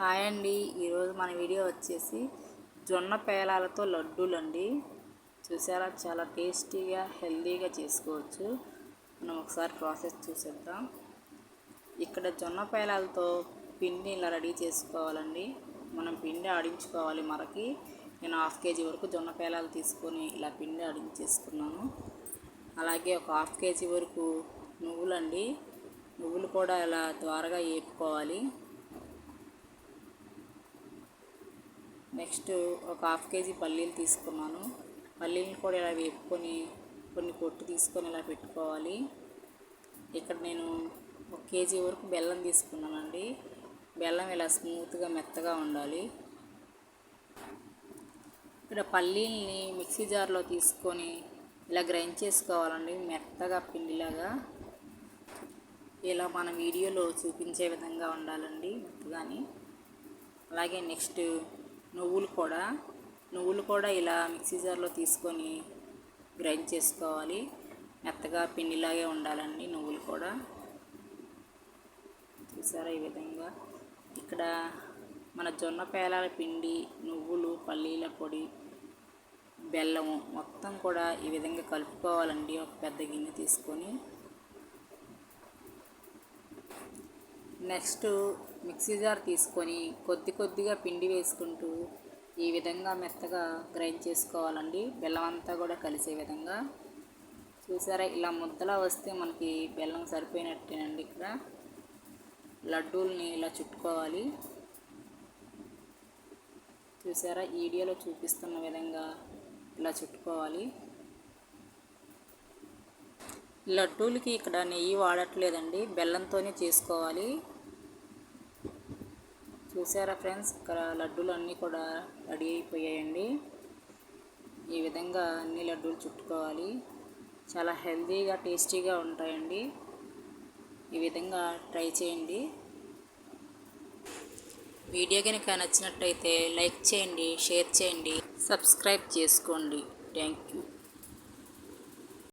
Hi అండి. ఈరోజు మన వీడియో వచ్చేసి జొన్న పేలాలతో లడ్డూలు అండి. చూసారా, చాలా టేస్టీగా హెల్తీగా చేసుకోవచ్చు. మనం ఒకసారి ప్రాసెస్ చూసేద్దాం. ఇక్కడ జొన్న పేలాలతో పిండి ఇలా రెడీ చేసుకోవాలండి. మనం పిండి ఆడించుకోవాలి. మరకి నేను 1/2 kg వరకు జొన్న పేలాలు తీసుకొని ఇలా పిండి ఆడించేసుకున్నాను. అలాగే ఒక 1/2 kg వరకు నువ్వులండి. నువ్వులు కూడా ఇలా ద్వారగా వేపుకోవాలి. నెక్స్ట్ ఒక 1/2 kg పల్లీలు తీసుకున్నాను. పల్లీలను కూడా ఇలా వేపుకొని కొన్ని పొట్టు తీసుకొని ఇలా పెట్టుకోవాలి. ఇక్కడ నేను 1 kg వరకు బెల్లం తీసుకున్నానండి. బెల్లం ఇలా స్మూత్గా మెత్తగా ఉండాలి. ఇక్కడ పల్లీల్ని మిక్సీ జార్లో తీసుకొని ఇలా గ్రైండ్ చేసుకోవాలండి, మెత్తగా పిండిలాగా. ఇలా మన వీడియోలో చూపించే విధంగా ఉండాలండి, మెత్తగాని. అలాగే నెక్స్ట్ నువ్వులు కూడా ఇలా మిక్సీ జార్లో తీసుకొని గ్రైండ్ చేసుకోవాలి. మెత్తగా పిండిలాగే ఉండాలండి నువ్వులు కూడా. చూసారా ఈ విధంగా. ఇక్కడ మన జొన్న పేలాల పిండి, నువ్వులు, పల్లీల పొడి, బెల్లము మొత్తం కూడా ఈ విధంగా కలుపుకోవాలండి. ఒక పెద్ద గిన్నె తీసుకొని నెక్స్ట్ మిక్సీ జార్ తీసుకొని కొద్దిగా పిండి వేసుకుంటూ ఈ విధంగా మెత్తగా గ్రైండ్ చేసుకోవాలండి, బెల్లం అంతా కూడా కలిసే విధంగా. చూసారా, ఇలా ముద్దలా వస్తే మనకి బెల్లం సరిపోయినట్టేనండి. ఇక్కడ లడ్డూల్ని ఇలా చుట్టుకోవాలి. చూసారా, ఈ వీడియోలో చూపిస్తున్న విధంగా ఇలా చుట్టుకోవాలి. లడ్డూలకి ఇక్కడ నెయ్యి వాడట్లేదండి, బెల్లంతోనే చేసుకోవాలి. చూసారా ఫ్రెండ్స్, ఇక్కడ లడ్డూలు అన్నీ కూడా రెడీ అయిపోయాయండి. ఈ విధంగా అన్ని లడ్డూలు చుట్టుకోవాలి. చాలా హెల్తీగా టేస్టీగా ఉంటాయండి. ఈ విధంగా ట్రై చేయండి. వీడియో కనుక నచ్చినట్టయితే లైక్ చేయండి, షేర్ చేయండి, సబ్స్క్రైబ్ చేసుకోండి. Thank you.